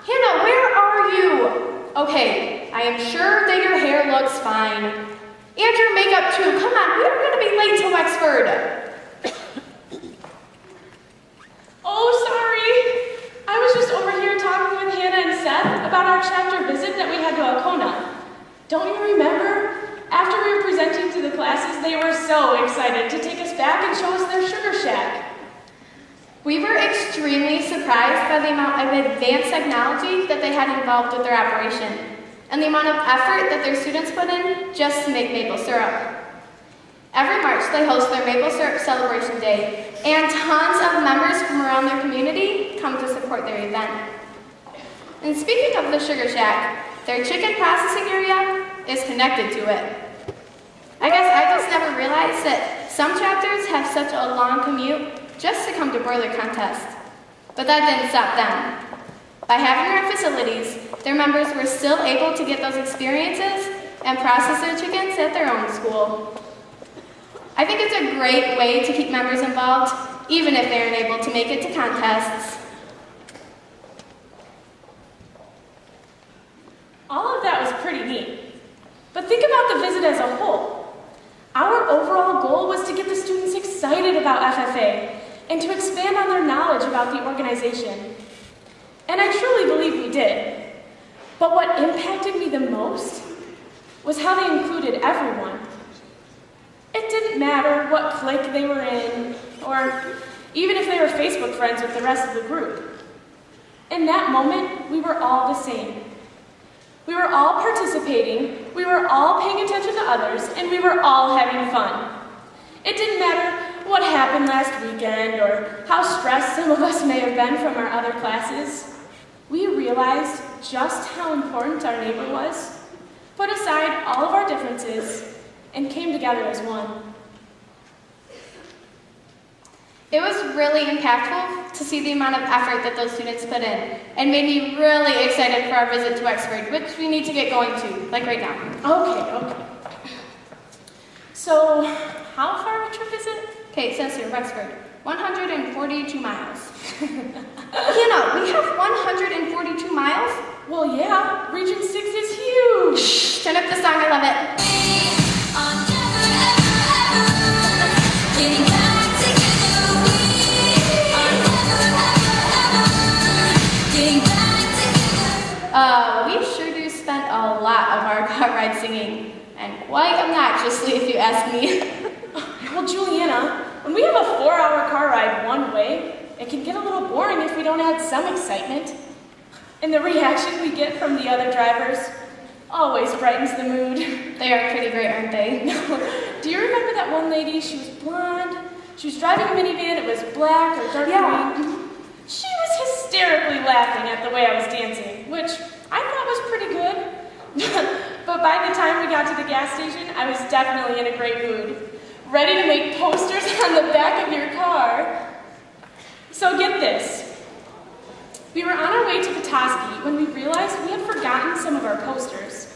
Hannah, where are you? Okay, I am sure that your hair looks fine. And your makeup too. Come on, we are going to be late to Wexford. Oh, sorry. I was just over here talking with Hannah and Seth about our chapter visit that we had to Alcona. Don't you remember? After we were presenting to the classes, they were so excited to take us back and show us their sugar shack. We were extremely surprised by the amount of advanced technology that they had involved with their operation, and the amount of effort that their students put in just to make maple syrup. Every March, they host their Maple Syrup Celebration Day, and tons of members from around their community come to support their event. And speaking of the Sugar Shack, their chicken processing area is connected to it. I guess I just never realized that some chapters have such a long commute just to come to broiler contest. But that didn't stop them. By having their facilities, their members were still able to get those experiences and process their chickens at their own school. I think it's a great way to keep members involved, even if they aren't able to make it to contests. All of that was pretty neat. But think about the visit as a whole. Our overall goal was to get the students excited about FFA and to expand on their knowledge about the organization. And I truly believe we did. But what impacted me the most was how they included everyone. It didn't matter what clique they were in, or even if they were Facebook friends with the rest of the group. In that moment, we were all the same. We were all participating, we were all paying attention to others, and we were all having fun. It didn't matter what happened last weekend or how stressed some of us may have been from our other classes. We realized just how important our neighbor was, put aside all of our differences, and came together as one. It was really impactful to see the amount of effort that those students put in, and made me really excited for our visit to Wexford, which we need to get going to, like right now. Okay. So, how far of a trip is it? Okay, it says here, Wexford, 142 miles. Hannah, we have 142 miles? Well, yeah, Region 6 is huge. Shh, turn up the song, I love it. We sure do spend a lot of our car ride singing, and quite obnoxiously if you ask me. Well, Juliana, when we have a 4-hour car ride one way, it can get a little boring if we don't add some excitement. And the reaction we get from the other drivers always brightens the mood. They are pretty great, aren't they? Do you remember that one lady? She was blonde. She was driving a minivan. It was black or dark green. She was hysterically laughing at the way I was dancing, which I thought was pretty good. But by the time we got to the gas station, I was definitely in a great mood, ready to make posters on the back of your car. So get this. We were on our way to Petoskey when we realized we had forgotten some of our posters.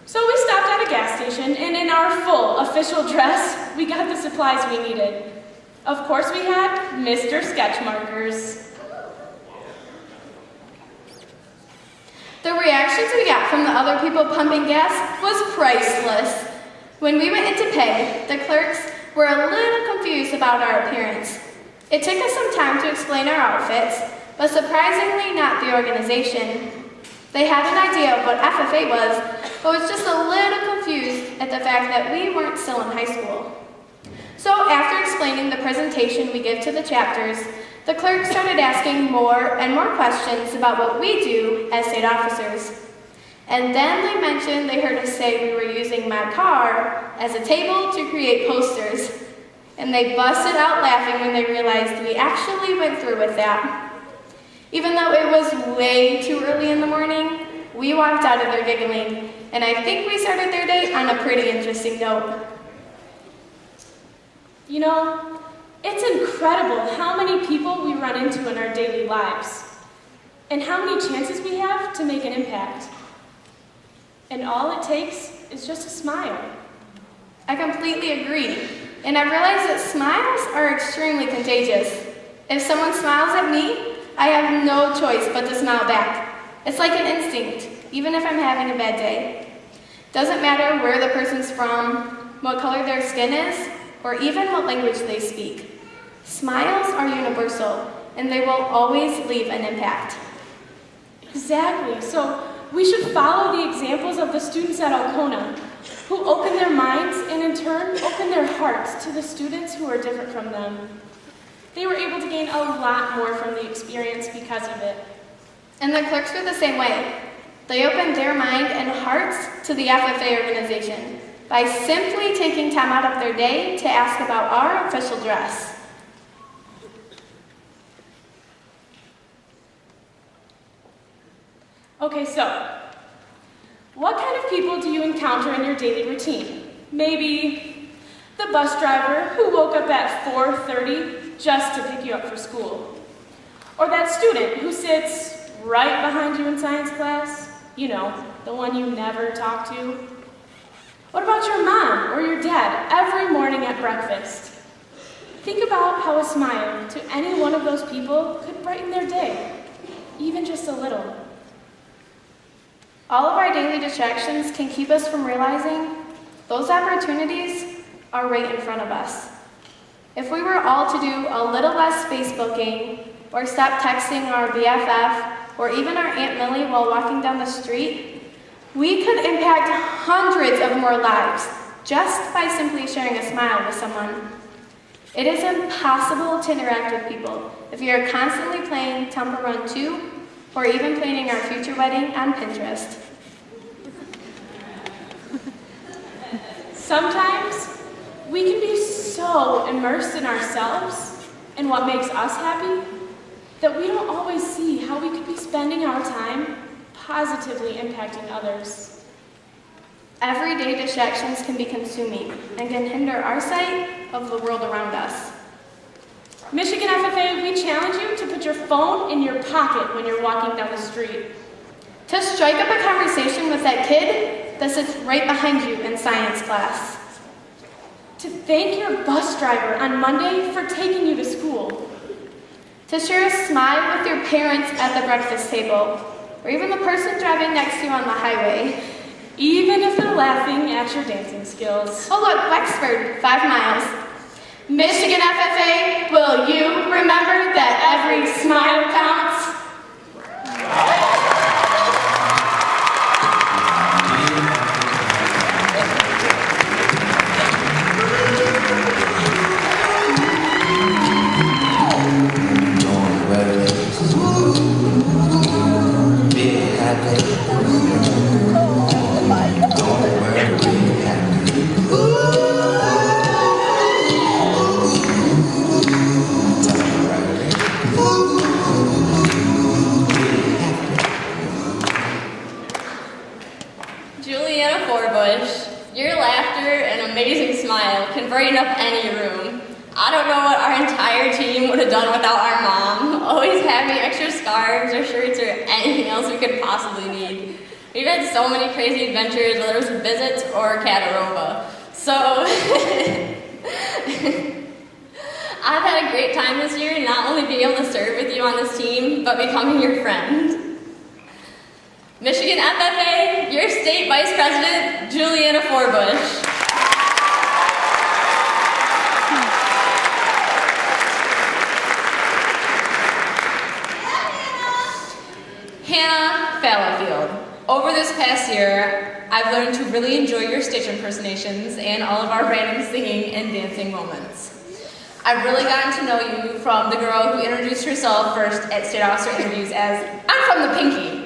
So we stopped at a gas station, and in our full official dress, we got the supplies we needed. Of course we had Mr. Sketch Markers. The reactions we got from the other people pumping gas was priceless. When we went in to pay, the clerks were a little confused about our appearance. It took us some time to explain our outfits, but surprisingly not the organization. They had an idea of what FFA was, but was just a little confused at the fact that we weren't still in high school. So after explaining the presentation we give to the chapters, the clerk started asking more and more questions about what we do as state officers. And then they mentioned they heard us say we were using my car as a table to create posters. And they busted out laughing when they realized we actually went through with that. Even though it was way too early in the morning, we walked out of there giggling, and I think we started their day on a pretty interesting note. You know, it's incredible how many people we run into in our daily lives, and how many chances we have to make an impact. And all it takes is just a smile. I completely agree, and I realize that smiles are extremely contagious. If someone smiles at me, I have no choice but to smile back. It's like an instinct, even if I'm having a bad day. Doesn't matter where the person's from, what color their skin is, or even what language they speak. Smiles are universal, and they will always leave an impact. Exactly. So we should follow the examples of the students at Alcona, who open their minds and in turn open their hearts to the students who are different from them. They were able to gain a lot more from the experience because of it. And the clerks were the same way. They opened their mind and hearts to the FFA organization by simply taking time out of their day to ask about our official dress. Okay, so what kind of people do you encounter in your daily routine? Maybe the bus driver who woke up at 4:30 just to pick you up for school. Or that student who sits right behind you in science class. You know, the one you never talk to. What about your mom or your dad every morning at breakfast? Think about how a smile to any one of those people could brighten their day, even just a little. All of our daily distractions can keep us from realizing those opportunities are right in front of us. If we were all to do a little less Facebooking, or stop texting our BFF, or even our Aunt Millie while walking down the street, we could impact hundreds of more lives just by simply sharing a smile with someone. It is impossible to interact with people if you are constantly playing Temple Run 2 or even planning our future wedding on Pinterest. Sometimes we can be so immersed in ourselves and what makes us happy that we don't always see how we could be spending our time positively impacting others. Everyday distractions can be consuming and can hinder our sight of the world around us. Michigan FFA, we challenge you to put your phone in your pocket when you're walking down the street. To strike up a conversation with that kid that sits right behind you in science class. To thank your bus driver on Monday for taking you to school. To share a smile with your parents at the breakfast table, or even the person driving next to you on the highway. Even if they're laughing at your dancing skills. Oh look, Wexford, 5 miles. Michigan FFA, will you remember that every smile counts? Juliana Forbush, your laughter and amazing smile can brighten up any room. I don't know what our entire team would have done without our mom, always having extra scarves or shirts or anything else we could possibly need. We've had so many crazy adventures, whether it was visits or Catarova. So, I've had a great time this year, not only being able to serve with you on this team, but becoming your friend. Michigan FFA, your state vice president, Juliana Forbush. Hannah Fallowfield. Over this past year, I've learned to really enjoy your stage impersonations and all of our random singing and dancing moments. I've really gotten to know you from the girl who introduced herself first at state officer interviews as, I'm from the Pinky.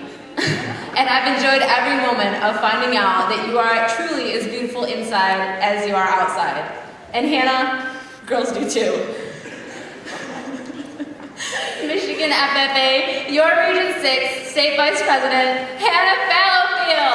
And I've enjoyed every moment of finding out that you are truly as beautiful inside as you are outside. And Hannah, girls do too. Michigan FFA, your Region 6 State Vice President, Hannah Fallowfield.